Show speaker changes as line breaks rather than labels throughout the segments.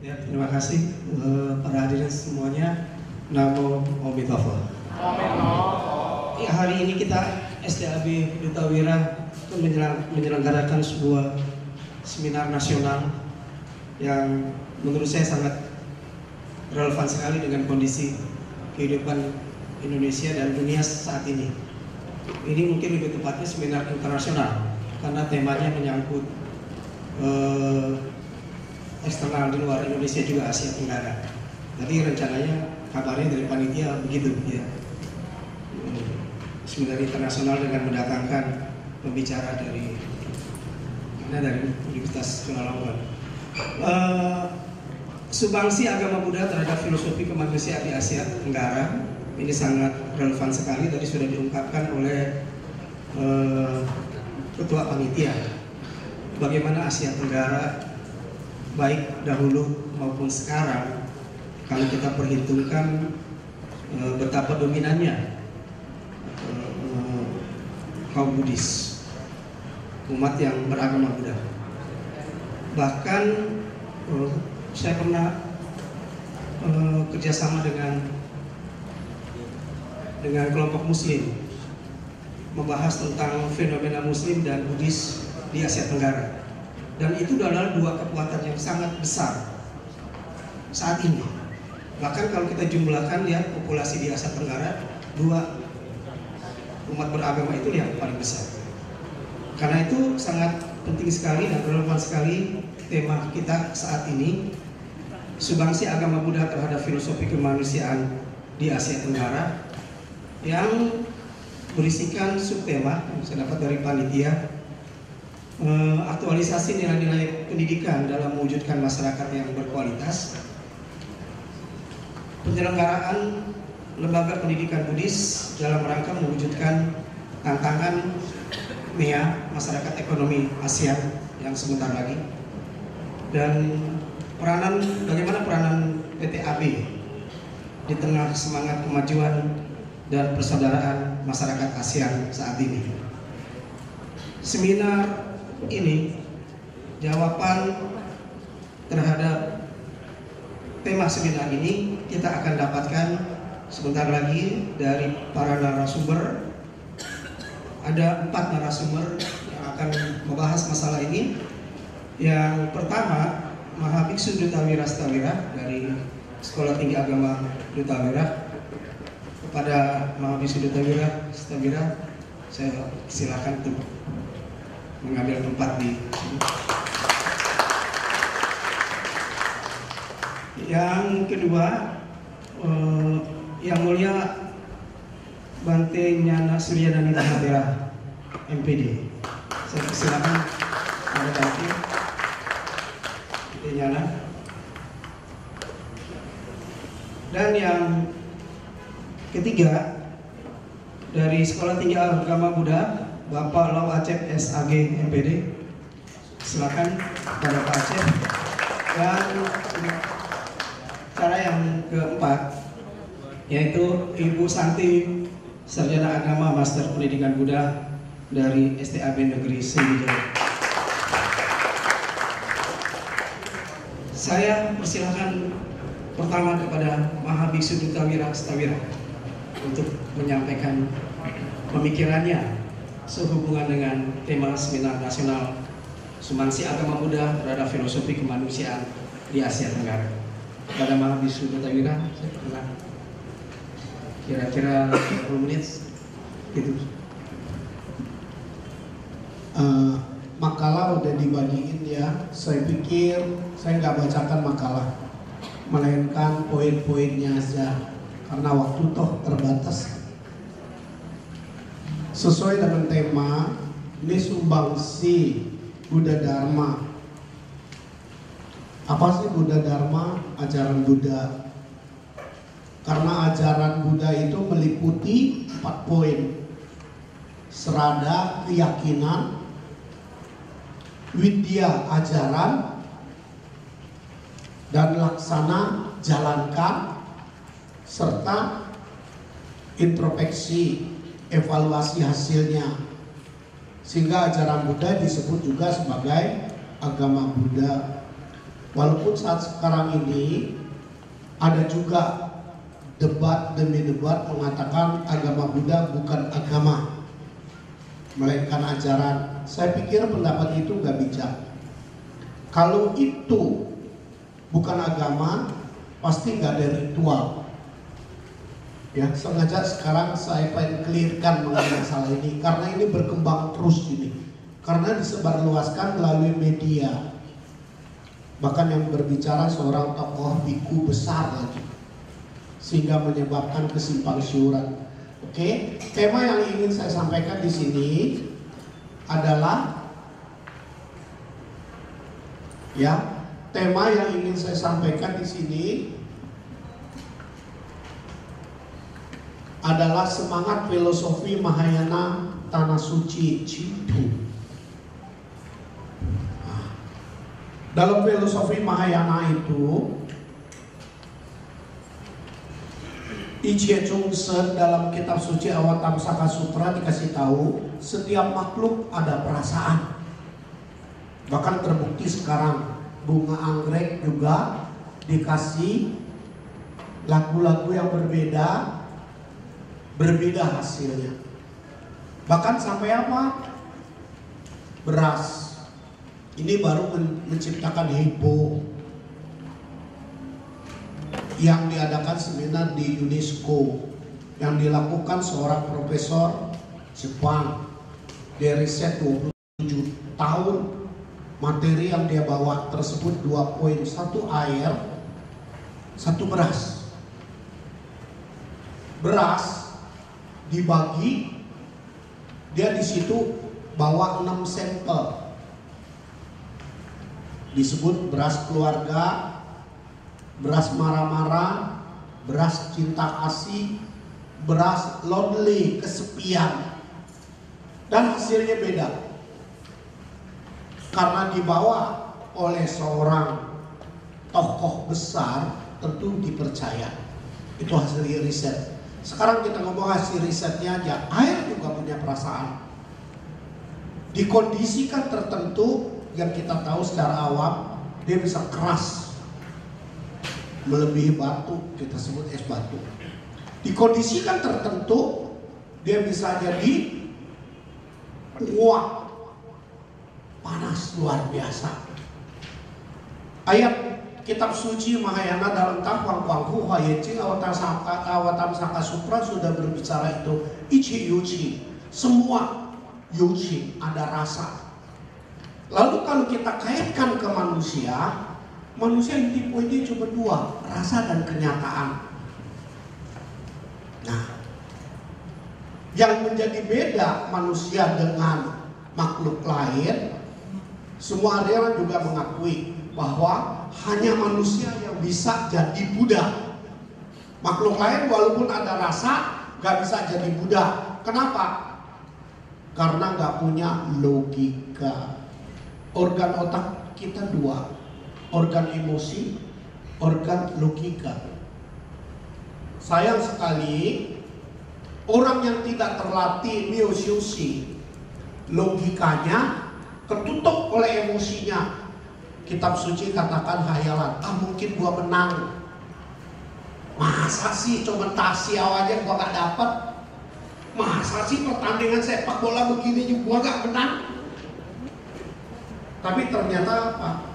Ya, terima kasih para hadirin semuanya. Namo Amitofa. Ya, hari ini kita STAB Duta Wira menyelenggarakan sebuah seminar nasional yang menurut saya sangat relevan sekali dengan kondisi kehidupan Indonesia dan dunia saat ini. Ini mungkin lebih tepatnya seminar internasional karena temanya menyangkut eksternal di luar Indonesia juga Asia Tenggara. Tadi rencananya kabarnya dari panitia begitu ya. Seminar internasional dengan mendatangkan pembicara dari Universitas Chulalongkorn. Sumbangsi agama Buddha terhadap filosofi kemanusiaan di Asia Tenggara ini sangat relevan sekali. Tadi sudah diungkapkan oleh ketua panitia bagaimana Asia Tenggara baik dahulu maupun sekarang kalau kita perhitungkan betapa dominannya kaum Buddhis, umat yang beragama Buddha. Bahkan saya pernah kerjasama dengan kelompok Muslim membahas tentang fenomena Muslim dan Buddhis di Asia Tenggara. Dan itu adalah dua kekuatan yang sangat besar saat ini. Bahkan kalau kita jumlahkan lihat populasi di Asia Tenggara, dua umat beragama itu yang paling besar. Karena itu sangat penting sekali dan relevan sekali tema kita saat ini, sumbangsi agama Buddha terhadap filosofi kemanusiaan di Asia Tenggara, yang berisikan subtema yang saya dapat dari panitia, aktualisasi nilai-nilai pendidikan dalam mewujudkan masyarakat yang berkualitas, penyelenggaraan lembaga pendidikan Buddhis dalam rangka mewujudkan tantangan MEA, masyarakat ekonomi ASEAN yang sebentar lagi, dan bagaimana peranan PT AB di tengah semangat kemajuan dan persaudaraan masyarakat ASEAN saat ini. Seminar ini jawaban terhadap tema seminar ini kita akan dapatkan sebentar lagi dari para narasumber. Ada 4 narasumber yang akan membahas masalah ini. Yang pertama, Mahabiksu Duta Wira Stawira dari Sekolah Tinggi Agama Duta Wira. Kepada Mahabiksu Duta Wira Stawira, saya silakan untuk mengambil tempat di sini. Yang kedua, Yang Mulia Bante Nyana Suryadani Mahatera, MPD. Saya silakan pada Bante Nyana. Dan yang ketiga, dari Sekolah Tinggi Agama Buddha, Bapak Lau Acep SAG MPD. Silakan pada Pak Acep. Dan cara yang keempat, yaitu Ibu Santi, Sarjana Agama Master Pendidikan Buddha dari STAB Negeri Sriwijaya. Saya persilakan pertama kepada Mahabiksu Duta Wira Stawira untuk menyampaikan pemikirannya sehubungan dengan tema seminar nasional sumbangsi agama Buddha terhadap filosofi kemanusiaan di Asia Tenggara. Pada Mahabiksu Duta Wira, saya pernah kira-kira 20 menit gitu.
Makalah udah dibagiin ya. Saya pikir saya nggak bacakan makalah, melainkan poin-poinnya aja karena waktu toh terbatas. Sesuai dengan tema, ini sumbangsi Buddha Dharma. Apa sih Buddha Dharma? Ajaran Buddha. Karena ajaran Buddha itu meliputi 4 poin. Serada keyakinan, widya ajaran, dan laksana jalankan, serta introspeksi evaluasi hasilnya, sehingga ajaran Buddha disebut juga sebagai agama Buddha. Walaupun saat sekarang ini ada juga debat demi debat mengatakan agama Buddha bukan agama, melainkan ajaran. Saya pikir pendapat itu gak bijak. Kalau itu bukan agama, pasti gak ada ritual. Ya, sengaja sekarang saya pengen clearkan mengenai masalah ini karena ini berkembang terus ini. Karena disebarluaskan melalui media. Bahkan yang berbicara seorang tokoh biku besar lagi, sehingga menyebabkan kesimpang siuran. Oke, tema yang ingin saya sampaikan di sini adalah tema yang ingin saya sampaikan di sini adalah semangat filosofi Mahayana Tanah Suci Chintu. Dalam filosofi Mahayana itu, Ichie Chung Sen dalam kitab suci Awatamsaka Sutra dikasih tahu setiap makhluk ada perasaan. Bahkan terbukti sekarang bunga anggrek juga dikasih lagu-lagu yang berbeda hasilnya. Bahkan sampai apa? Beras. Ini baru menciptakan heboh yang diadakan seminar di UNESCO yang dilakukan seorang profesor Jepang. Dia riset 27 tahun, materi yang dia bawa tersebut 2 poin, 1 air, 1 beras. Beras dibagi, dia di situ bawa 6 sampel. Disebut beras keluarga, beras marah-marah, beras cinta kasih, beras lonely, kesepian. Dan hasilnya beda. Karena dibawa oleh seorang tokoh besar, tentu dipercaya. Itu hasil riset. Sekarang kita ngomong hasil risetnya aja. Air juga punya perasaan. Dikondisikan tertentu yang kita tahu secara awam, dia bisa keras melebihi batu, kita sebut es batu. Dikondisikan tertentu, dia bisa jadi uap, panas luar biasa. Ayat kitab suci Mahayana dalam Takwang Kwanghu Hayecing Awatamsaka Sutra sudah berbicara itu. Ichi yuchi, semua yuchi ada rasa. Lalu kalau kita kaitkan ke manusia inti poinnya cuma 2, rasa dan kenyataan. Nah, yang menjadi beda manusia dengan makhluk lain, semua aliran juga mengakui bahwa hanya manusia yang bisa jadi Buddha. Makhluk lain walaupun ada rasa, gak bisa jadi Buddha. Kenapa? Karena gak punya logika. Organ otak kita 2, organ emosi, organ logika. Sayang sekali orang yang tidak terlatih mioshushi, logikanya tertutup oleh emosinya. Kitab suci katakan hayalan, mungkin gua menang. Masa sih cuma tasiau aja gua gak dapat? Masa sih pertandingan sepak bola begini juga gua gak menang? Tapi ternyata apa?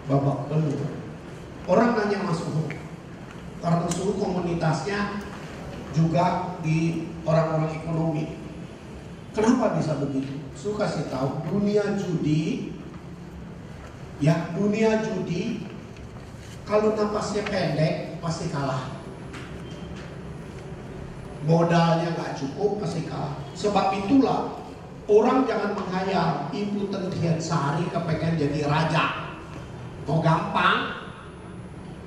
Babak belur. Orang nanya Mas Suhu, karena Suhu komunitasnya juga di orang-orang ekonomi. Kenapa bisa begitu? Suhu kasih tahu, dunia judi, kalau napasnya pendek pasti kalah. Modalnya nggak cukup pasti kalah. Sebab itulah orang jangan menghayal Ibu Tentian Sari kepengen jadi raja. Mau gampang,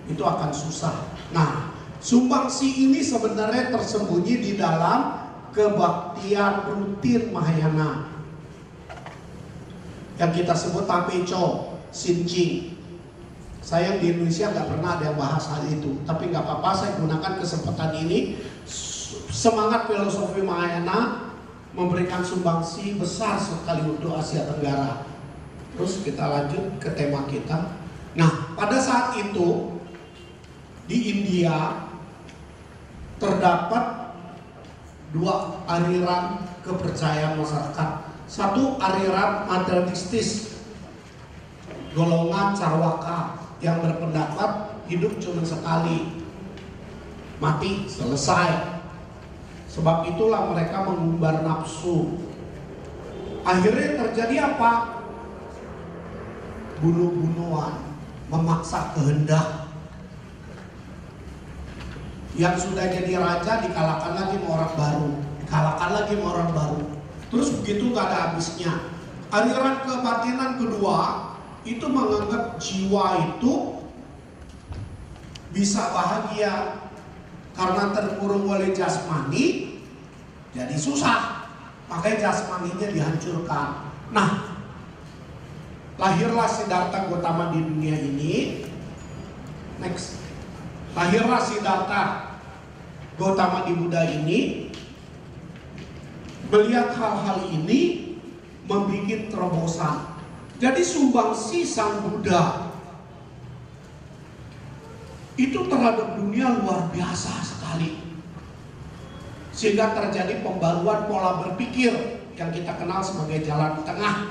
itu akan susah. Nah, sumbangsi ini sebenarnya tersembunyi di dalam kebaktian rutin Mahayana yang kita sebut Tamecho, Sinjing. Sayang di Indonesia nggak pernah ada yang bahas hal itu, tapi nggak apa-apa, saya gunakan kesempatan ini. Semangat filosofi Mahayana memberikan sumbangsi besar sekali untuk Asia Tenggara. Terus kita lanjut ke tema kita. Nah, pada saat itu di India terdapat dua aliran kepercayaan masyarakat. Satu aliran materialistis, golongan Carwaka yang berpendapat hidup cuma sekali, mati selesai. Sebab itulah mereka mengumbar nafsu. Akhirnya terjadi apa? Bunuh-bunuhan, memaksa kehendak. Yang sudah jadi raja dikalahkan lagi sama orang baru, dikalahkan lagi sama orang baru. Terus begitu gak ada habisnya. Aliran kebatinan kedua itu menganggap jiwa itu bisa bahagia karena terkurung oleh jasmani, jadi susah. Makanya jasmaninya dihancurkan. Nah, lahirlah Siddhartha Gautama di dunia ini. Next. Lahirlah Siddhartha Gautama di Buddha ini. Melihat hal-hal ini membuat terobosan. Jadi sumbangsi Sang Buddha itu terhadap dunia luar biasa sekali. Sehingga terjadi pembaruan pola berpikir yang kita kenal sebagai jalan tengah.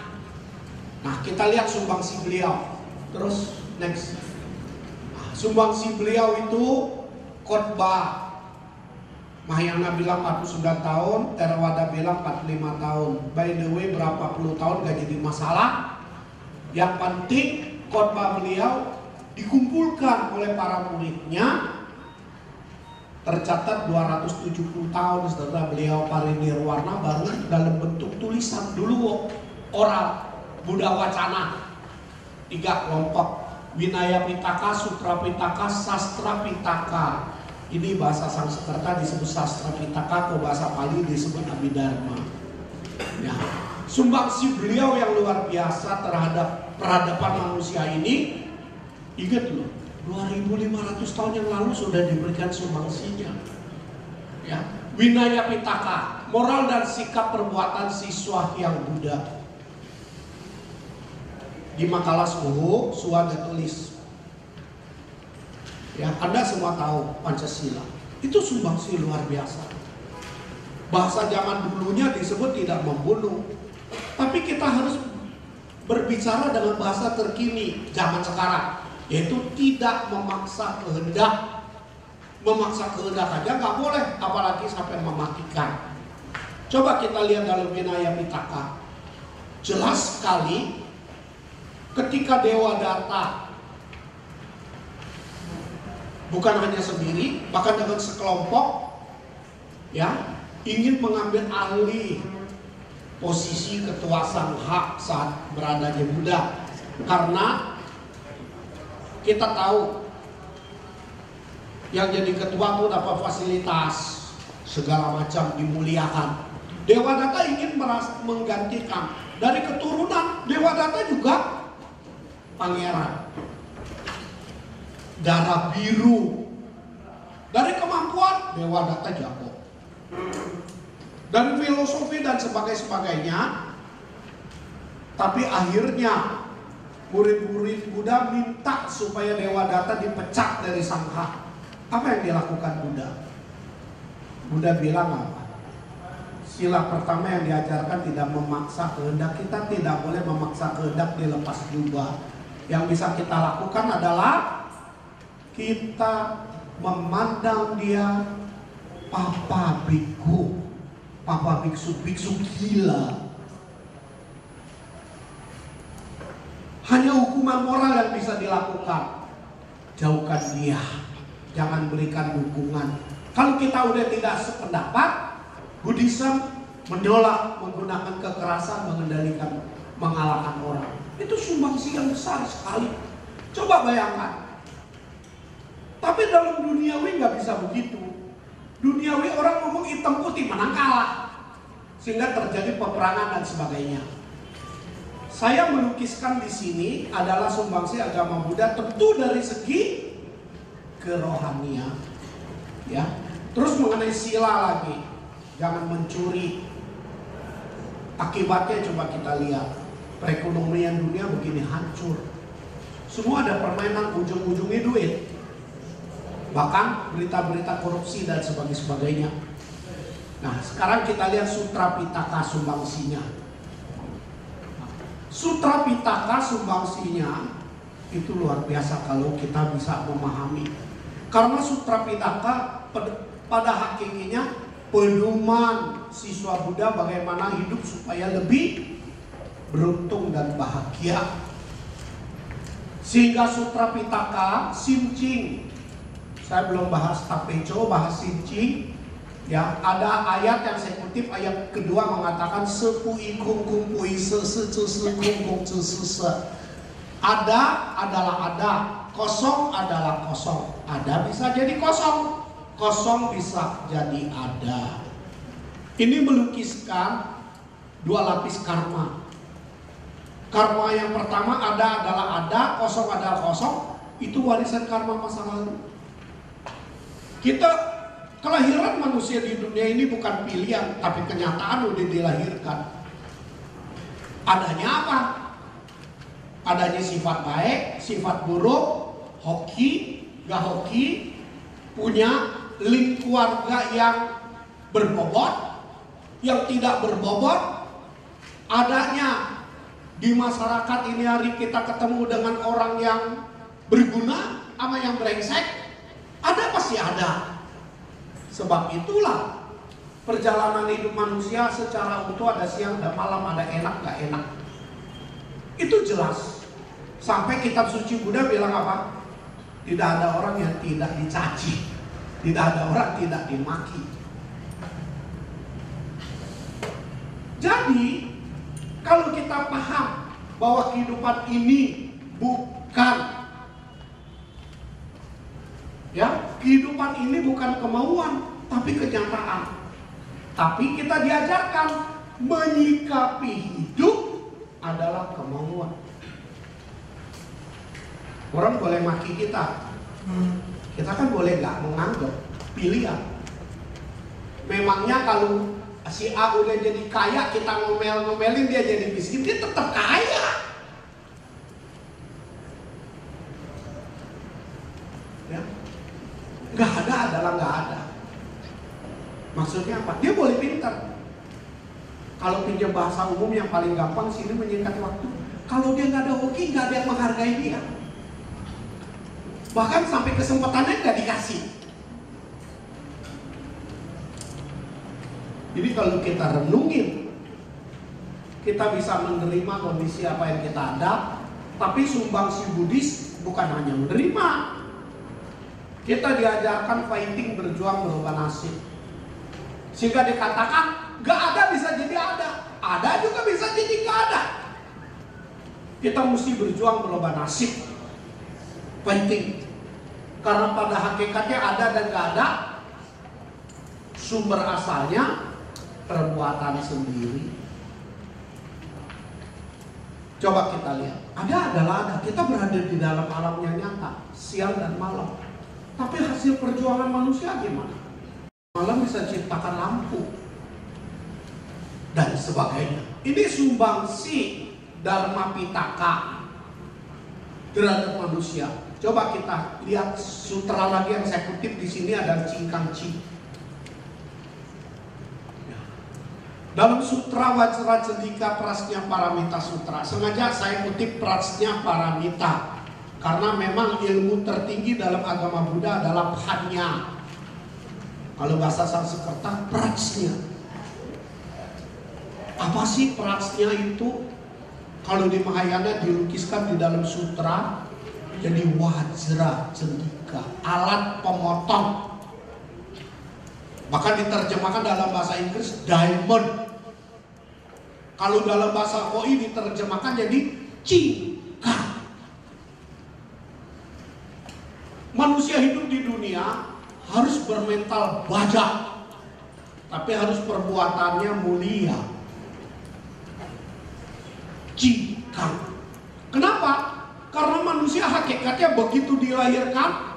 Nah, kita lihat sumbangsi beliau. Terus next. Sumbangsi beliau itu khotbah. Mahayana bilang 49 tahun, Theravada bilang 45 tahun. By the way, berapa puluh tahun gak jadi masalah. Yang penting khotbah beliau dikumpulkan oleh para muridnya. Tercatat 270 tahun setelah beliau parinirwana baru dalam bentuk tulisan. Dulu oral, Buddha Wacana, 3 kelompok. Vinaya Pitaka, Sutra Pitaka, Sastra Pitaka. Ini bahasa Sanskerta disebut Sastra Pitaka, atau bahasa Pali disebut Abhidharma. Ya. Sumbangsi beliau yang luar biasa terhadap peradaban manusia ini. Ingat loh, 2500 tahun yang lalu sudah diberikan sumbangsinya. Ya. Vinaya Pitaka, moral dan sikap perbuatan siswa yang Buddha. Di makalah Suhu, Suwada tulis. Ya, Anda semua tahu Pancasila. Itu sumbangsi luar biasa. Bahasa zaman dulunya disebut tidak membunuh. Tapi kita harus berbicara dengan bahasa terkini zaman sekarang, yaitu tidak memaksa kehendak. Memaksa kehendak aja nggak boleh, apalagi sampai mematikan. Coba kita lihat dalam Vinaya Pitaka. Jelas sekali ketika Dewa Datta, bukan hanya sendiri, bahkan dengan sekelompok, ya, ingin mengambil alih posisi ketua Sangha saat beradanya Buddha. Karena kita tahu yang jadi ketua itu dapat fasilitas segala macam, dimuliakan. Dewa Datta ingin menggantikan. Dari keturunan Dewa Datta juga pangeran, darah biru. Dari kemampuan Dewa Datta jago. Dan filosofi dan sebagainya. Tapi akhirnya murid-murid Buddha minta supaya Dewa Datta dipecat dari Sangha. Apa yang dilakukan Buddha? Buddha bilang apa? Sila pertama yang diajarkan tidak memaksa kehendak. Kita tidak boleh memaksa kehendak dilepas jubah. Yang bisa kita lakukan adalah kita memandang dia papa biku, papa biksu gila. Hanya hukuman moral yang bisa dilakukan. Jauhkan dia, jangan berikan dukungan. Kalau kita udah tidak sependapat, Buddhism menolak menggunakan kekerasan, mengalahkan orang. Itu sumbangsi yang besar sekali. Coba bayangkan. Tapi dalam duniawi nggak bisa begitu. Duniawi orang ngomong hitam putih, menang kalah, sehingga terjadi peperangan dan sebagainya. Saya melukiskan di sini adalah sumbangsi agama Buddha, tentu dari segi kerohanian. Ya, terus mengenai sila lagi, jangan mencuri. Akibatnya coba kita lihat. perekonomian dunia begini hancur. Semua ada permainan, ujung-ujungnya duit. Bahkan berita-berita korupsi dan sebagainya. Nah, sekarang kita lihat Sutra Pitaka sumbangsinya. Sutra Pitaka sumbangsinya itu luar biasa kalau kita bisa memahami. Karena Sutra Pitaka pada hakikatnya pedoman siswa Buddha bagaimana hidup supaya lebih beruntung dan bahagia. Sehingga Sutra Pitaka Simcing, saya belum bahas Tapeco, bahas Simcing. Ya, ada ayat yang saya kutip, ayat kedua mengatakan sepui kung kung pui se se se se kung kung se se se. Ada adalah ada, kosong adalah kosong. Ada bisa jadi kosong, kosong bisa jadi ada. Ini melukiskan dua lapis karma. Karma yang pertama ada adalah ada, kosong adalah kosong. Itu warisan karma masa lalu. Kita kelahiran manusia di dunia ini bukan pilihan, tapi kenyataan udah dilahirkan. Adanya apa? Adanya sifat baik, sifat buruk, hoki, gak hoki, punya link keluarga yang berbobot, yang tidak berbobot. Adanya di masyarakat ini hari kita ketemu dengan orang yang berguna sama yang brengsek, ada pasti ada. Sebab itulah perjalanan hidup manusia secara utuh ada siang dan malam, ada enak gak enak. Itu jelas. Sampai kitab suci Buddha bilang apa? Tidak ada orang yang tidak dicaci, tidak ada orang tidak dimaki. Jadi kalau kita paham bahwa kehidupan ini bukan, ya, kehidupan ini bukan kemauan, tapi kenyataan. Tapi kita diajarkan menyikapi hidup adalah kemauan. Orang boleh maki kita, kita kan boleh nggak menganggap pilihan. Memangnya kalau si A udah jadi kaya, kita ngomel-ngomelin dia jadi miskin, dia tetap kaya. Ya, nggak ada adalah nggak ada. Maksudnya apa? Dia boleh pintar. Kalau pinjam bahasa umum yang paling gampang sini menyingkat waktu. Kalau dia nggak ada hoki, nggak ada yang menghargai dia. Bahkan sampai kesempatannya nggak dikasih. Jadi kalau kita renungin, kita bisa menerima kondisi apa yang kita ada. Tapi sumbangsi Buddhis bukan hanya menerima. Kita diajarkan fighting, berjuang, merubah nasib. Sehingga dikatakan gak ada bisa jadi ada, ada juga bisa jadi gak ada. Kita mesti berjuang merubah nasib, fighting. Karena pada hakikatnya ada dan gak ada, sumber asalnya perbuatan sendiri. Coba kita lihat, ada adalah ada. Kita berada di dalam alam yang nyata, siang dan malam. Tapi hasil perjuangan manusia gimana? Malam bisa ciptakan lampu dan sebagainya. Ini sumbangsi Dharma Pitaka terhadap manusia. Coba kita lihat sutra lagi yang saya kutip di sini, ada Cingkang Cing. Dalam sutra Vajracandika Prasnya Paramita Sutra, sengaja saya kutip Prasnya Paramita karena memang ilmu tertinggi dalam agama Buddha adalah Phanya. Kalau bahasa Sanskerta, Prasnya. Apa sih Prasnya itu? Kalau di Mahayana dilukiskan di dalam sutra jadi wajra cendika, alat pemotong. Bahkan diterjemahkan dalam bahasa Inggris diamond. Kalau dalam bahasa Koi diterjemahkan jadi cingkang. Manusia hidup di dunia harus bermental baja, tapi harus perbuatannya mulia. Cingkang. Kenapa? Karena manusia hakikatnya begitu dilahirkan.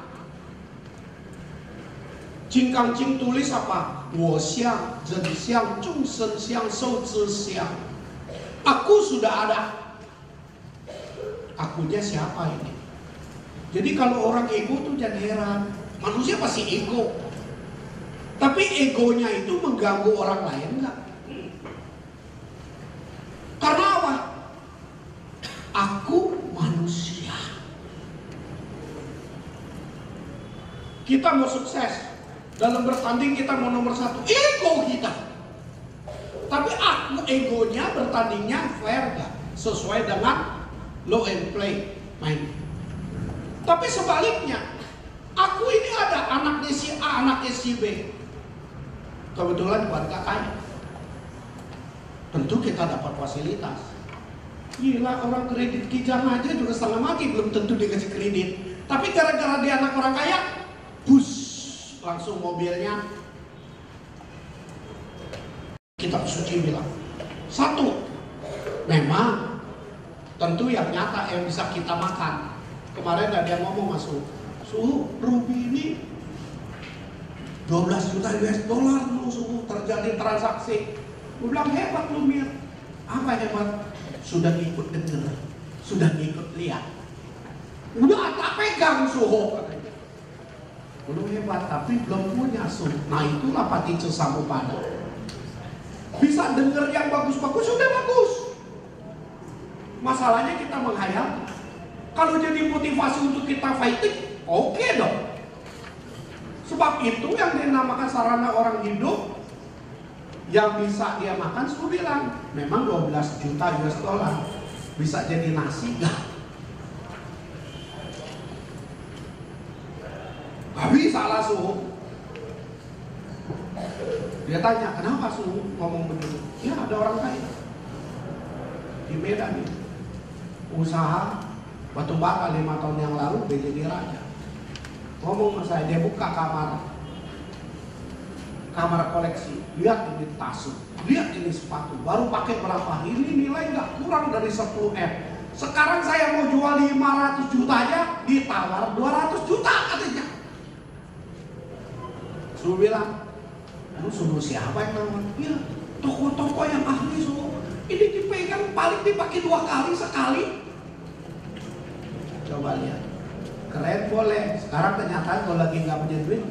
Cingkang Cing tulis apa? Wo xiang, zhen xiang, zhong shen xiang, shou zhi xiang. Aku sudah ada, akunya siapa ini. Jadi kalau orang ego tuh jangan heran, manusia pasti ego. Tapi egonya itu mengganggu orang lain enggak? Karena apa? Aku manusia. Kita mau sukses dalam bertanding, kita mau nomor 1, ego kita. Tapi aku egonya bertandingnya fair gak? Sesuai dengan law and play main. Tapi sebaliknya, aku ini ada anaknya si A, anaknya si B. Kebetulan keluarga kaya. Tentu kita dapat fasilitas. Gila, orang kredit Kijang aja juga setengah mati, belum tentu dikasih kredit. Tapi gara-gara dia anak orang kaya, bus, langsung mobilnya. Kitab suci bilang, 1, memang tentu yang nyata yang bisa kita makan. Kemarin ada yang ngomong masuk, suhu rupiah ini 12 juta US dollar lu suhu terjadi transaksi. Gue bilang hebat lu Mir. Apa hebat? Sudah ngikut denger, sudah ngikut lihat. Udah tak pegang suhu katanya. Udah hebat tapi belum punya suhu. Nah itulah Paticca Samuppada. Bisa denger yang bagus-bagus sudah bagus. Masalahnya kita menghayal. Kalau jadi motivasi untuk kita fighting, oke dong. Sebab itu yang dinamakan sarana orang hidup yang bisa dia makan, sudah bilang memang 12 juta US dollar bisa jadi nasi gak? Gak bisa lah suhu. Dia tanya kenapa suhu ngomong begitu? Ya ada orang kaya di Medan ini, usaha batu bata 5 tahun yang lalu dia jadi raja. Ngomong sama saya, dia buka kamar koleksi, lihat ini tas, lihat ini sepatu, baru pakai berapa, ini nilai nggak kurang dari 10 M. Sekarang saya mau jual 500 juta aja, ditawar 200 juta katanya. Suruh bilang, lu suruh siapa yang nawar? Ya, toko-toko yang ahli suruh. Ini dipegang paling dipakai 2 kali sekali. Coba lihat, keren boleh. Sekarang kenyataan kalau lagi nggak punya duit.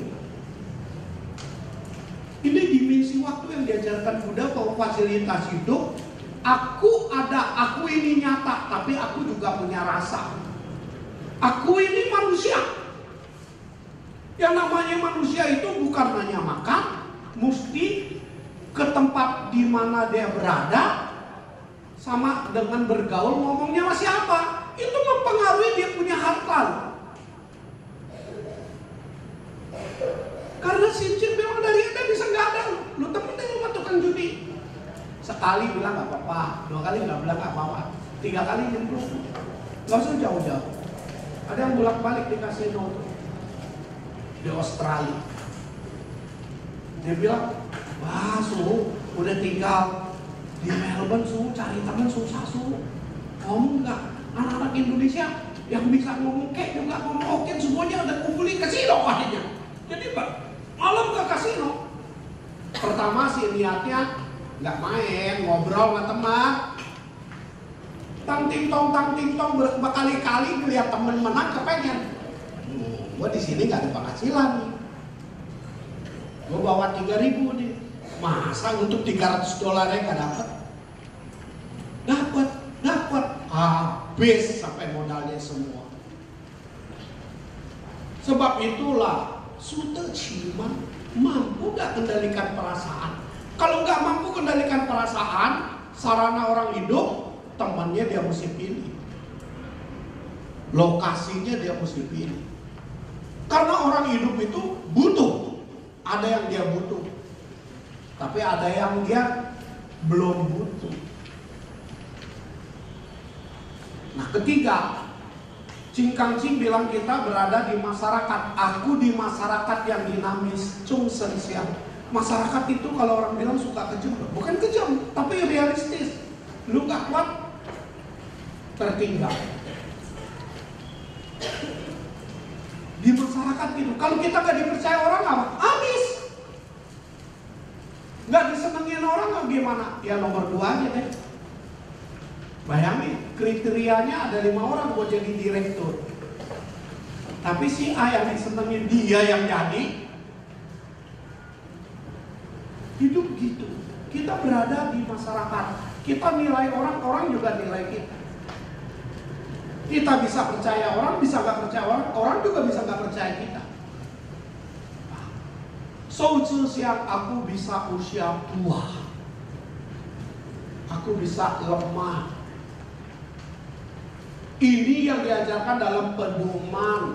Ini dimensi waktu yang diajarkan Buddha bahwa fasilitas hidup. Aku ada, aku ini nyata, tapi aku juga punya rasa. Aku ini manusia. Yang namanya manusia itu bukan hanya makan, mesti ke tempat di mana dia berada, sama dengan bergaul ngomongnya sama siapa. Itu mempengaruhi dia punya harta. Karena cincin memang dari Anda bisa nggak ada. Lu temenin sama tukang judi. Sekali bilang nggak apa-apa, 2 kali nggak bilang nggak apa-apa, 3 kali nyemplung. Nggak usah jauh-jauh. Ada yang bolak-balik di kasino tuh di Australia. Dia bilang, wah suhu udah tinggal di Melbourne suhu cari teman susah suhu. Ngomong nggak? Anak-anak Indonesia yang bisa ngomong kek juga ngomong oke, semuanya udah kumpulin kasino akhirnya. Jadi Pak, malam ke kasino. Pertama sih niatnya nggak main, ngobrol sama teman. Tang ting tong berkali-kali melihat temen menang kepengen. Gua di sini nggak ada penghasilan nih. Gua bawa 3.000 nih. Masa untuk 300 dolar aja nggak dapet? Dapat. Habis sampai modalnya semua. Sebab itulah Sutta Cima mampu gak kendalikan perasaan. Kalau gak mampu kendalikan perasaan, sarana orang hidup, temannya dia mesti pilih, lokasinya dia mesti pilih. Karena orang hidup itu butuh. Ada yang dia butuh, tapi ada yang dia belum butuh. Nah ketiga, Cing Kangcing bilang kita berada di masyarakat. Aku di masyarakat yang dinamis, Chung Sen Siang. Masyarakat itu kalau orang bilang suka kejam, bukan kejam, tapi realistis. Lu gak kuat, tertinggal. Di masyarakat gitu. Kalau kita gak dipercaya orang apa? Habis. Gak disenengin orang gak gimana? Ya nomor 2 aja deh. Bayangin, kriterianya ada 5 orang buat jadi direktur. Tapi si A yang disenengin dia yang jadi. Hidup gitu. Kita berada di masyarakat. Kita nilai orang, orang juga nilai kita. Kita bisa percaya orang, bisa gak percaya orang, orang juga bisa gak percaya kita. Siang aku bisa usia tua, aku bisa lemah. Ini yang diajarkan dalam pedoman.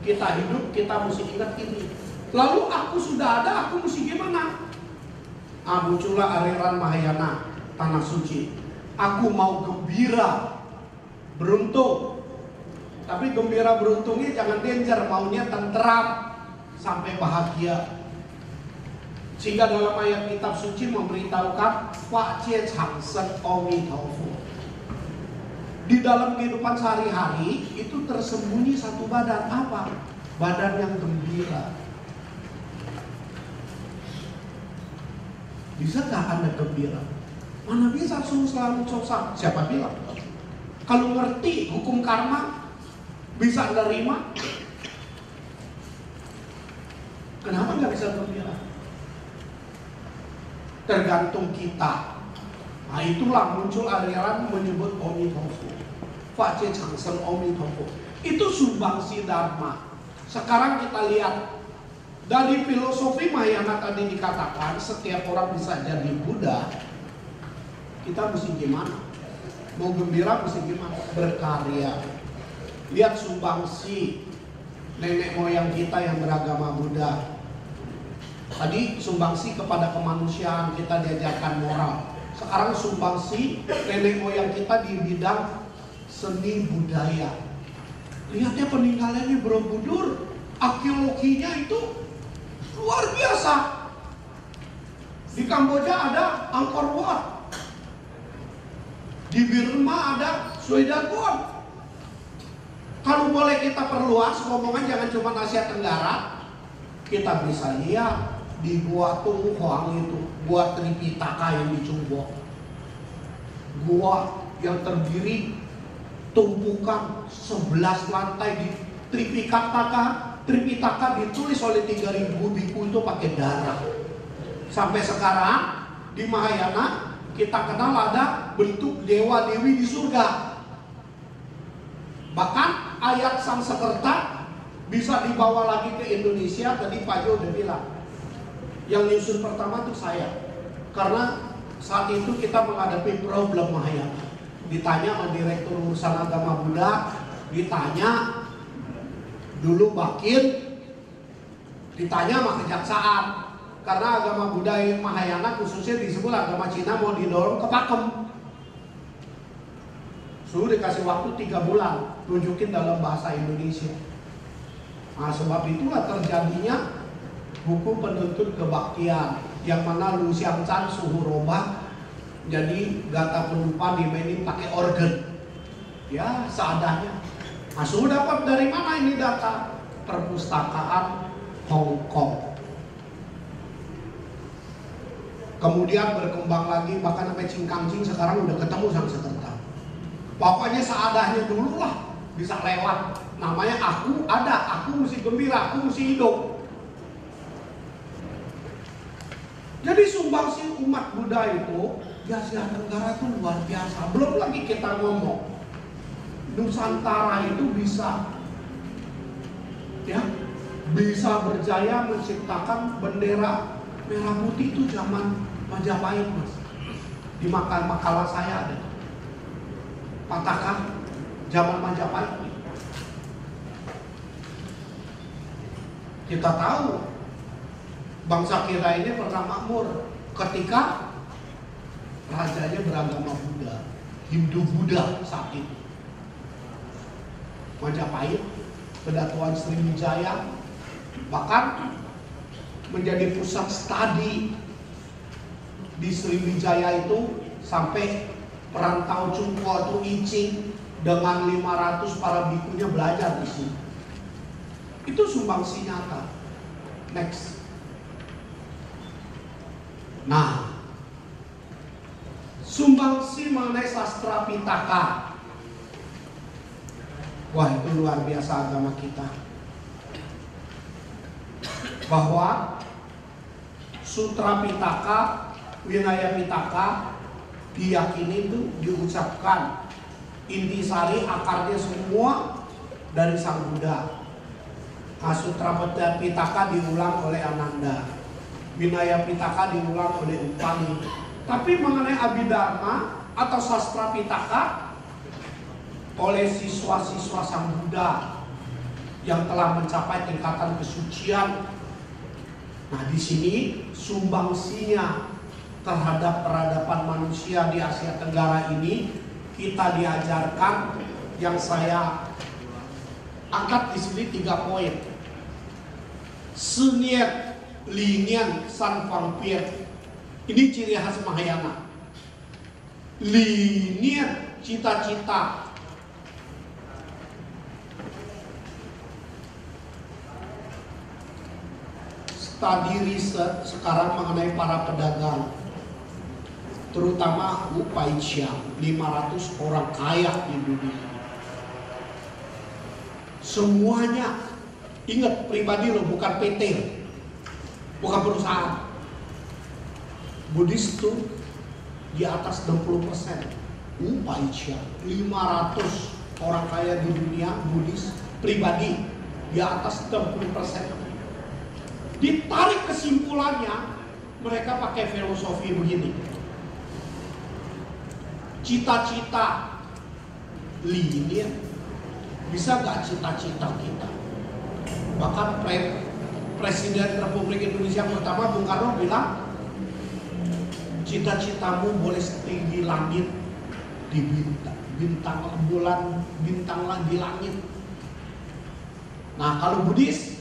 Kita hidup, kita mesti ingat ini. Lalu aku sudah ada, aku mesti gimana? Muncullah aliran Mahayana, tanah suci. Aku mau gembira, beruntung. Tapi gembira beruntungnya jangan danger, maunya tentram sampai bahagia. Sehingga dalam ayat kitab suci memberitahukan Fa Jie Chang Sen Omi Tofu. Di dalam kehidupan sehari-hari itu tersembunyi satu badan. Apa? Badan yang gembira. Bisakah Anda gembira? Mana bisa selalu susah? Siapa bilang? Kalau ngerti hukum karma, bisa nerima. Kenapa nggak bisa gembira? Tergantung kita. Nah itulah muncul aliran menyebut Omi Tofu. Fa Jie Chang Sen Omi Tofu. Itu sumbangsi dharma. Sekarang kita lihat dari filosofi Mahayana tadi dikatakan setiap orang bisa jadi Buddha. Kita mesti gimana? Mau gembira mesti gimana? Berkarya. Lihat sumbangsi nenek moyang kita yang beragama Buddha. Tadi sumbangsi kepada kemanusiaan, kita diajarkan moral. Sekarang sumbangsi nenek moyang kita di bidang seni budaya. Lihatnya peninggalannya Borobudur, arkeologinya itu luar biasa. Di Kamboja ada Angkor Wat, di Burma ada Swedagon. Kalau boleh kita perluas ngomongan, jangan cuma Asia Tenggara. Kita bisa lihat di Gua Tung Huang itu, Gua Tripitaka yang di Chungbo. Gua yang terdiri tumpukan 11 lantai di Tripitaka. Tripitaka ditulis oleh 3000 biku itu pakai darah. Sampai sekarang di Mahayana kita kenal ada bentuk dewa dewi di surga. Bahkan ayat Sanskerta bisa dibawa lagi ke Indonesia. Tadi Pak Jo udah bilang, yang nyusun pertama itu saya. Karena saat itu kita menghadapi problem Mahayana. Ditanya sama Direktur Urusan Agama Buddha, ditanya dulu Bakin, ditanya sama Kejaksaan. Karena agama Buddha Mahayana khususnya disebut agama Cina mau didorong ke pakem. Suruh dikasih waktu 3 bulan, tunjukin dalam bahasa Indonesia. Nah sebab itulah terjadinya hukum penuntut kebaktian, yang mana Lu Xiang Chan suhu robah, jadi gata penumpang dimainin pakai organ. Ya seadanya. Nah suhu dapat dari mana ini data? Perpustakaan Hong Kong. Kemudian berkembang lagi, bahkan sampai Cingkangcing sekarang udah ketemu Sanskerta. Pokoknya seadanya dulu lah, bisa lewat. Namanya aku ada, aku mesti gembira, aku mesti hidup. Jadi sumbangsi umat Buddha itu di Asia Tenggara itu luar biasa. Belum lagi kita ngomong Nusantara itu bisa, ya, bisa berjaya menciptakan bendera merah putih itu zaman Majapahit, Mas. Di makalah saya ada. Patahkan zaman Majapahit. Kita tahu bangsa kita ini pernah makmur ketika rajanya beragama Buddha, Hindu Buddha saat itu. Majapahit, Kedatuan Sriwijaya, bahkan menjadi pusat studi di Sriwijaya itu sampai perantau Cungko itu Icing dengan 500 para bikunya belajar di sini. Itu sumbangsi nyata. Next. Nah, Sumbangsi mengenai sastra Pitaka. Wah, itu luar biasa agama kita. Bahwa Sutra Pitaka, Winaya Pitaka diyakini itu diucapkan intisari akarnya semua dari Sang Buddha. Sutra Pitaka diulang oleh Ananda, Winaya Pitaka diulang oleh Upali. Tapi mengenai Abhidharma atau sastra Pitaka oleh siswa-siswa Sang Buddha yang telah mencapai tingkatan kesucian. Nah, di sini sumbangsinya terhadap peradaban manusia di Asia Tenggara ini kita diajarkan, yang saya angkat di sini 3 poin. Seniat, linian, san fang pian. Ini ciri khas Mahayana. Linian, cita-cita. Studi riset sekarang mengenai para pedagang, terutama Wu Paiqiang, 500 orang kaya di dunia. Semuanya, ingat, pribadi loh, bukan PT, bukan perusahaan. Buddhis itu di atas 60%. Wu Paiqiang, 500 orang kaya di dunia Buddhis pribadi di atas 60%. Ditarik kesimpulannya, mereka pakai filosofi begini. Cita-cita linear, bisa gak cita-cita kita? Bahkan Presiden Republik Indonesia pertama Bung Karno bilang, cita-citamu boleh setinggi langit di bintang bulan, bintanglah di langit. Nah, kalau Buddhis,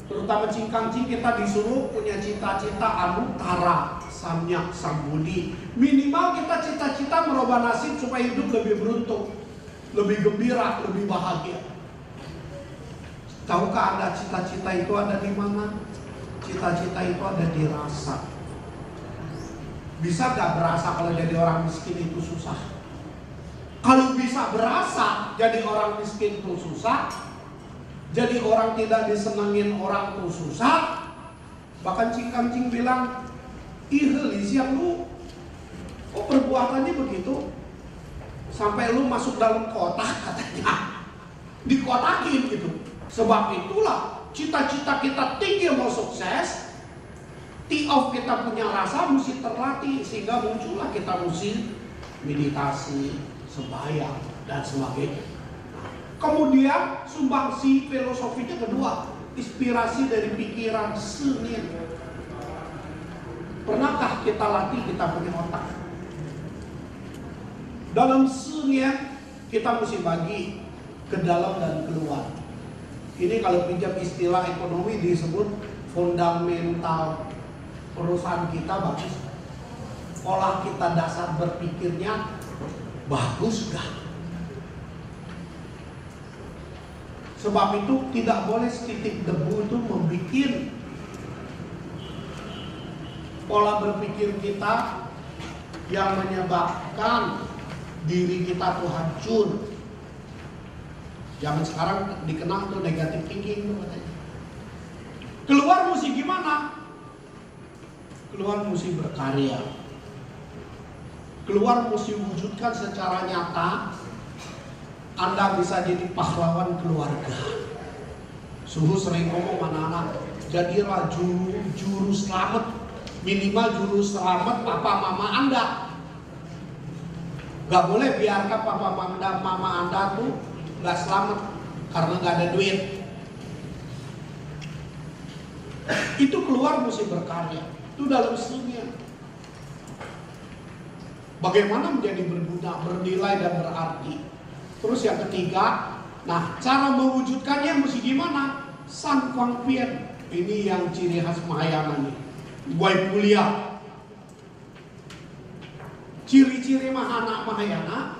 terutama Cingkangcing, kita disuruh punya cita-cita anuttara, samyak, sambudi. Minimal kita cita-cita merubah nasib supaya hidup lebih beruntung, lebih gembira, lebih bahagia. Tahukah Anda cita-cita itu ada di mana? Cita-cita itu ada di rasa. Bisa gak berasa kalau jadi orang miskin itu susah? Kalau bisa berasa jadi orang miskin itu susah, jadi orang tidak disenangin orang tuh susah. Bahkan Cingkangcing bilang, ih siap lu, kok perbuatannya begitu? Sampai lu masuk dalam kotak katanya, dikotakin gitu. Sebab itulah cita-cita kita tinggi mau sukses, T-off kita punya rasa mesti terlatih, sehingga muncullah kita mesti meditasi, sembahyang, dan sebagainya. Kemudian sumbangsi filosofinya kedua, inspirasi dari pikiran seni. Pernahkah kita latih kita punya otak? Dalam seni kita mesti bagi ke dalam dan keluar. Ini kalau pinjam istilah ekonomi disebut fundamental perusahaan kita bagus. Pola kita dasar berpikirnya bagus gak? Sebab itu tidak boleh setitik debu itu membuat pola berpikir kita yang menyebabkan diri kita tuh hancur. Zaman sekarang dikenal tuh negative thinking tuh katanya. Keluar mesti gimana? Keluar mesti berkarya. Keluar mesti wujudkan secara nyata. Anda bisa jadi pahlawan keluarga. Suhu sering ngomong anak-anak, jadilah juru selamat. Minimal juru selamat papa mama Anda. Gak boleh biarkan papa mama Anda tuh gak selamat karena gak ada duit. Itu keluar mesti berkarya. Itu dalam dunia. Bagaimana menjadi berguna, bernilai dan berarti. Terus yang ketiga, nah cara mewujudkannya mesti gimana? San Fang Pian. Ini yang ciri khas Mahayana nih. Waipulia. Ciri-ciri Mahayana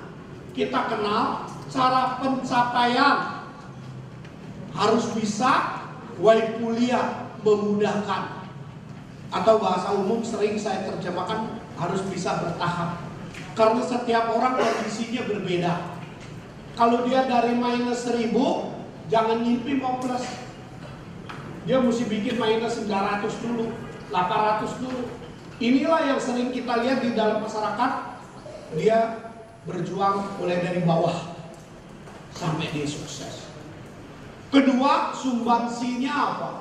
kita kenal cara pencapaian harus bisa waipulia, memudahkan. Atau bahasa umum sering saya terjemahkan harus bisa bertahap. Karena setiap orang kondisinya berbeda. Kalau dia dari minus 1000, jangan ngimpi mau plus. Dia mesti bikin minus 900 dulu, 800 dulu. Inilah yang sering kita lihat di dalam masyarakat. Dia berjuang mulai dari bawah sampai dia sukses. Kedua, sumbangsinya apa?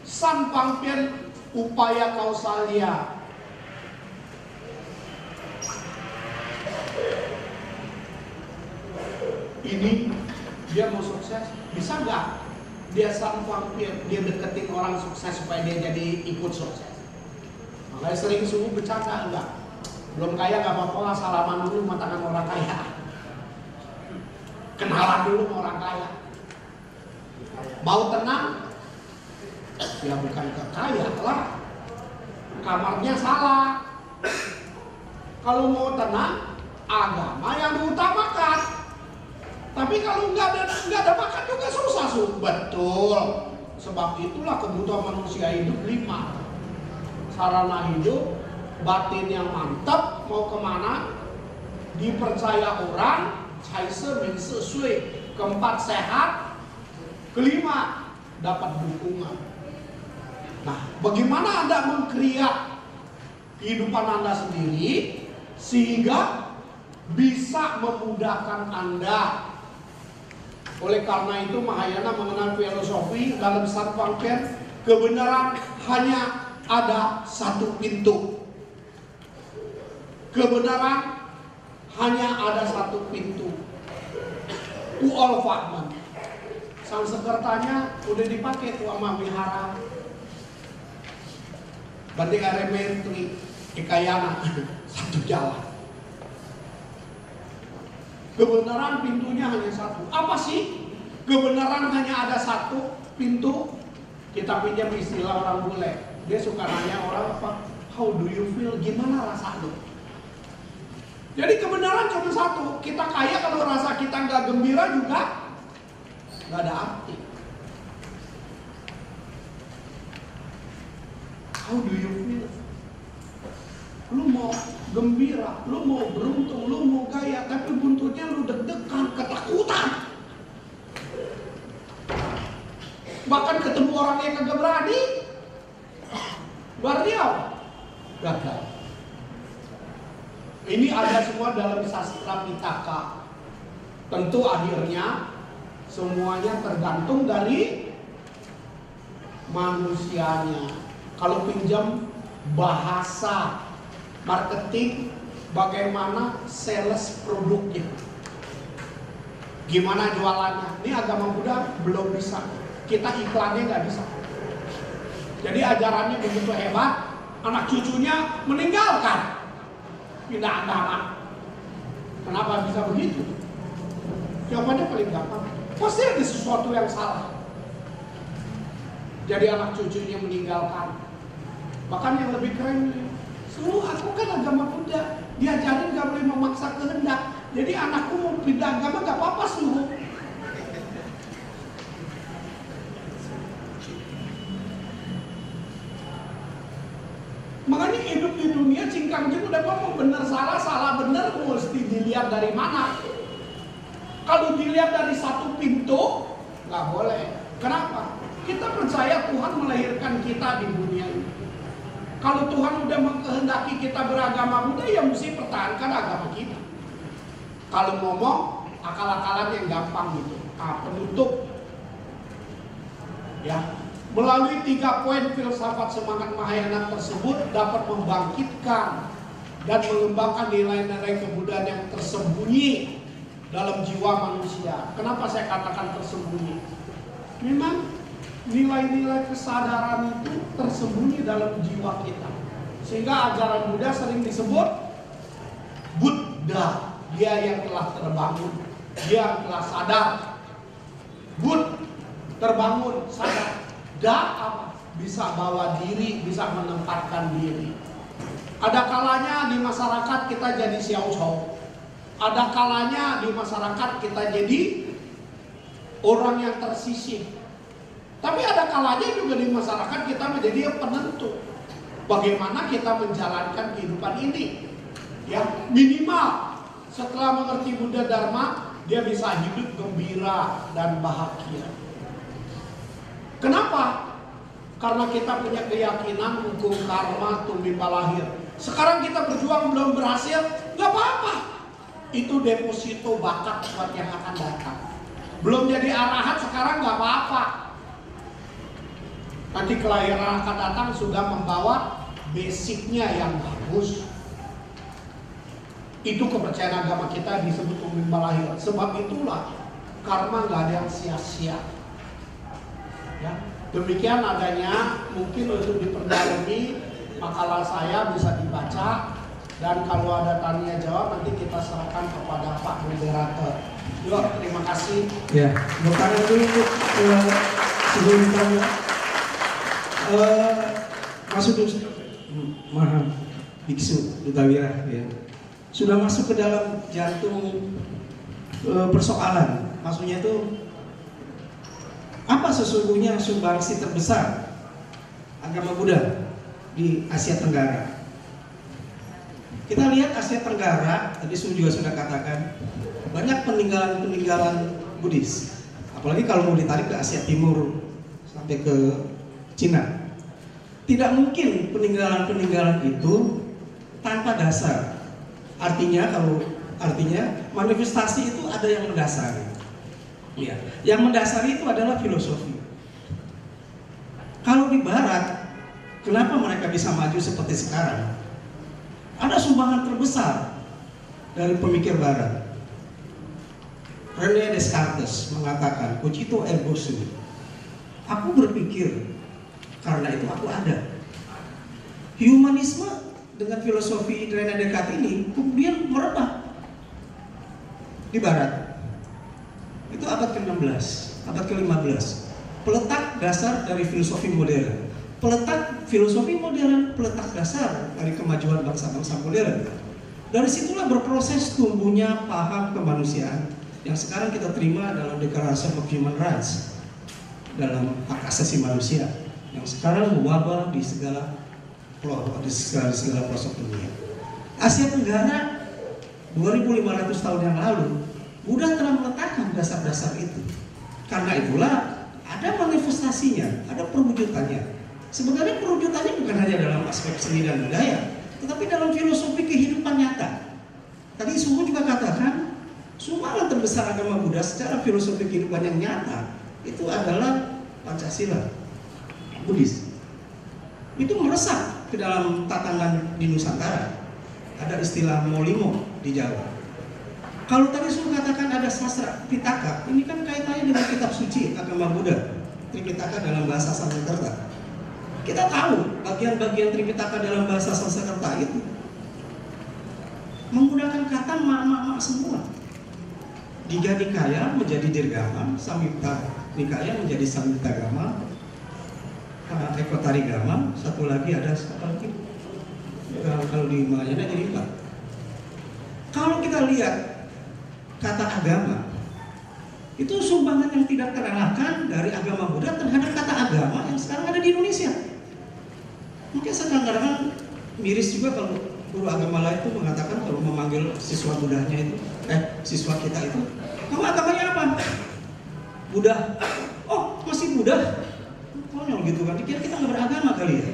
San pangpian upaya kausalia. Ini dia mau sukses, bisa nggak dia vampir, dia deketin orang sukses supaya dia jadi ikut sukses? Makanya sering suruh bercanda, enggak, belum kaya nggak apa-apa, salaman dulu sama tangan orang kaya, kenalan dulu sama orang kaya. Mau tenang, ya bukan kekaya lah, kamarnya salah. Kalau mau tenang, agama yang diutamakan. Tapi kalau nggak ada makan juga susah. Betul. Sebab itulah kebutuhan manusia hidup 5. Sarana hidup, batin yang mantap, mau kemana, dipercaya orang, keempat sehat, kelima dapat dukungan. Nah, bagaimana Anda mengkreat kehidupan Anda sendiri sehingga bisa memudahkan Anda? Oleh karena itu Mahayana mengenal filosofi dalam San Pangpian, kebenaran hanya ada satu pintu. Kebenaran hanya ada satu pintu. Uol Fatman. Sang sekretanya udah dipakai tuh sama wihara. Banding Arementri Ikayana satu jalan. Kebenaran pintunya hanya satu. Apa sih? Kebenaran hanya ada satu pintu. Kita pinjam istilah orang bule. Dia suka nanya orang apa? How do you feel? Gimana rasa lu? Jadi kebenaran cuma satu. Kita kaya kalau rasa kita nggak gembira juga nggak ada arti. How do you feel? Lu mau gembira, lu mau beruntung, lu mau kaya, tapi buntutnya lu deg-degan, ketakutan. Bahkan ketemu orang yang kagak berani, berarti apa? Gagal. Ini ada semua dalam sastra Pitaka. Tentu akhirnya semuanya tergantung dari manusianya. Kalau pinjam bahasa marketing, bagaimana sales produknya, gimana jualannya. Ini agama Buddha belum bisa, kita iklannya nggak bisa. Jadi ajarannya begitu hebat, anak cucunya meninggalkan, pindah agama. Kenapa bisa begitu? Jawabannya paling gampang, pasti ada sesuatu yang salah. Jadi anak cucunya meninggalkan. Bahkan yang lebih keren, suruh aku kan agama Buddha, diajarin gak boleh memaksa kehendak. Jadi anakku mau pindah agama gak apa-apa suruh. Makanya hidup di dunia cingkang-cing udah ngomong bener salah, salah bener, mesti dilihat dari mana. Kalau dilihat dari satu pintu, gak boleh. Kenapa? Kita percaya Tuhan melahirkan kita di dunia ini. Kalau Tuhan udah mengkehendaki kita beragama Buddha, ya mesti pertahankan agama kita. Kalau ngomong, akal-akalan yang gampang gitu. Penutup. Ya, melalui 3 poin filsafat semangat Mahayana tersebut dapat membangkitkan dan mengembangkan nilai-nilai kebudayaan yang tersembunyi dalam jiwa manusia. Kenapa saya katakan tersembunyi? Memang nilai-nilai kesadaran itu tersembunyi dalam jiwa kita. Sehingga ajaran Buddha sering disebut Buddha. Dia yang telah terbangun, dia yang telah sadar. Bud, terbangun, sadar. Da apa? Bisa bawa diri, bisa menempatkan diri. Ada kalanya di masyarakat kita jadi xiao chou. Ada kalanya di masyarakat kita jadi orang yang tersisih. Tapi ada kalanya juga di masyarakat kita menjadi yang penentu. Bagaimana kita menjalankan kehidupan ini. Ya, minimal setelah mengerti Buddha Dharma, dia bisa hidup gembira dan bahagia. Kenapa? Karena kita punya keyakinan hukum karma tumimba lahir. Sekarang kita berjuang belum berhasil, nggak apa-apa. Itu deposito bakat buat yang akan datang. Belum jadi arahat sekarang nggak apa-apa. Nanti kelahiran akan datang sudah membawa basicnya yang bagus. Itu kepercayaan agama kita disebut tumimba lahir. Sebab itulah karma nggak ada yang sia-sia. Ya, demikian adanya, mungkin untuk diperdalami makalah saya bisa dibaca, dan kalau ada tanya jawab nanti kita serahkan kepada Pak Moderator. Yuk, terima kasih.
Ya, bertanya dulu sebelum ditanya. Masuk Maha Biksu Dutawira, ya, sudah masuk ke dalam jantung persoalan. Maksudnya itu apa sesungguhnya sumbangsi terbesar agama Buddha di Asia Tenggara? Kita lihat Asia Tenggara, tadi juga sudah katakan, banyak peninggalan-peninggalan Buddhis. Apalagi kalau mau ditarik ke Asia Timur sampai ke Cina. Tidak mungkin peninggalan-peninggalan itu tanpa dasar. Artinya manifestasi itu ada yang mendasari. Ya, yang mendasari itu adalah filosofi. Kalau di Barat, kenapa mereka bisa maju seperti sekarang? Ada sumbangan terbesar dari pemikir Barat. René Descartes mengatakan, "Cogito ergo sum." Aku berpikir, karena itu aku ada. Humanisme dengan filosofi René Descartes ini kemudian merebak di Barat. Itu abad ke-16, abad ke-15. Peletak dasar dari filosofi modern. Peletak dasar dari kemajuan bangsa-bangsa modern. Dari situlah berproses tumbuhnya paham kemanusiaan yang sekarang kita terima dalam Declaration of Human Rights, dalam hak asasi manusia, yang sekarang mewabah di segala pelosok dunia. Asia Tenggara 2500 tahun yang lalu, Buddha telah meletakkan dasar-dasar itu. Karena itulah ada manifestasinya, ada perwujudannya. Sebenarnya perwujudannya bukan hanya dalam aspek seni dan budaya, tetapi dalam filosofi kehidupan nyata. Tadi Suhu juga katakan, sumbangan terbesar agama Buddha secara filosofi kehidupan yang nyata itu adalah Pancasila, Buddhis. Itu meresap ke dalam tatanan di Nusantara. Ada istilah molimo di Jawa. Kalau tadi Suhu katakan ada sastra Tripitaka, ini kan kaitannya dengan kitab suci agama Buddha, Tripitaka dalam bahasa Sanskerta. Kita tahu bagian-bagian Tripitaka dalam bahasa Sanskerta itu menggunakan kata mak-mak semua. Diga Nikaya menjadi Dirgama, Samyutta Nikaya menjadi Samyutta Gama, Ekotari Gama, satu lagi ada apa lagi? Kalau di Mahayana jadi 4. Kalau kita lihat kata agama, itu sumbangan yang tidak terelakkan dari agama Buddha terhadap kata agama yang sekarang ada di Indonesia. Mungkin kadang-kadang miris juga kalau guru agama lain itu mengatakan kalau memanggil siswa Buddhanya itu, siswa kita itu, kamu agamanya apa? Buddha. Oh, masih Buddha? Konyol gitu kan, dikira kita nggak beragama kali ya.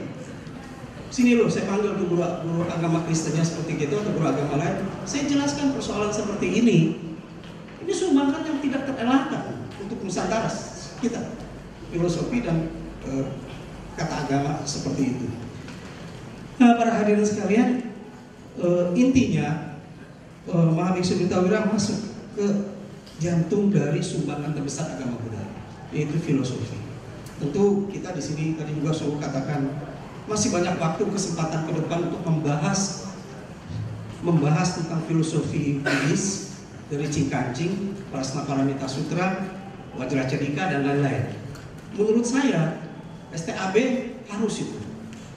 Sini loh, saya panggil guru agama Kristennya seperti gitu atau guru agama lain, saya jelaskan persoalan seperti ini. Ini sumbangan yang tidak terelakkan untuk Nusantara kita, filosofi dan kata agama seperti itu. Nah, para hadirin sekalian, intinya Mahabiksu Dutawira masuk ke jantung dari sumbangan terbesar agama Buddha, yaitu filosofi. Tentu kita di sini tadi juga selalu katakan masih banyak waktu kesempatan ke depan untuk membahas tentang filosofi Buddhis dari Cingkancing, Prasnaparamita Sutra, Wajracandika dan lain-lain. Menurut saya STAB harus itu.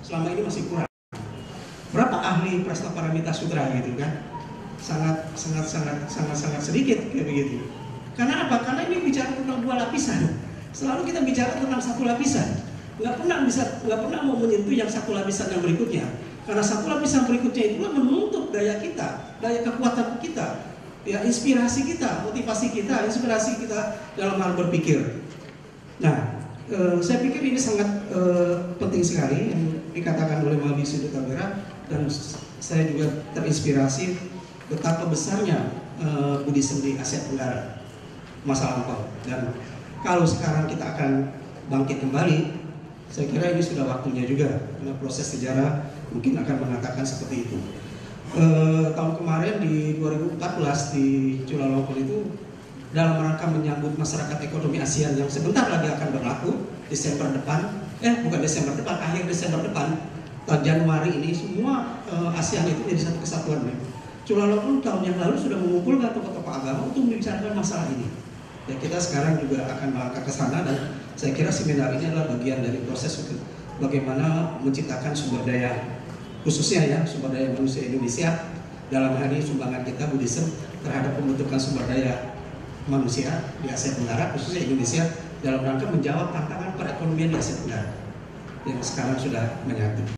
Selama ini masih kurang. Berapa ahli Prasnaparamita Sutra gitu kan? Sangat sedikit kayak begitu. Karena apa? Karena ini bicara tentang 2 lapisan. Selalu kita bicara tentang 1 lapisan. Nggak pernah mau menyentuh yang 1 lapisan yang berikutnya. Karena satu lapisan berikutnya itulah menuntut daya kita, daya kekuatan kita, ya inspirasi kita, motivasi kita, inspirasi kita dalam hal berpikir. Nah, saya pikir ini sangat penting sekali yang dikatakan oleh Mabisi Duta Merah, dan saya juga terinspirasi betapa besarnya Buddhisme di Asia Tenggara masa lampau. Dan kalau sekarang kita akan bangkit kembali, saya kira ini sudah waktunya juga, karena proses sejarah mungkin akan mengatakan seperti itu. Tahun kemarin di 2014 di Chulalongkorn itu dalam rangka menyambut masyarakat ekonomi ASEAN yang sebentar lagi akan berlaku Desember depan, bukan Desember depan, akhir Desember depan, tahun Januari ini semua ASEAN itu jadi satu kesatuan. Chulalongkorn tahun yang lalu sudah mengumpulkan tokoh-tokoh agama untuk membicarakan masalah ini. Ya, kita sekarang juga akan melangkah ke sana, dan saya kira seminar ini adalah bagian dari proses untuk bagaimana menciptakan sumber daya, khususnya ya sumber daya manusia Indonesia, dalam hal ini sumbangan kita Buddhisme terhadap pembentukan sumber daya manusia di Asia Tenggara, khususnya Indonesia, dalam rangka menjawab tantangan perekonomian di Asia Tenggara yang sekarang sudah menyatu.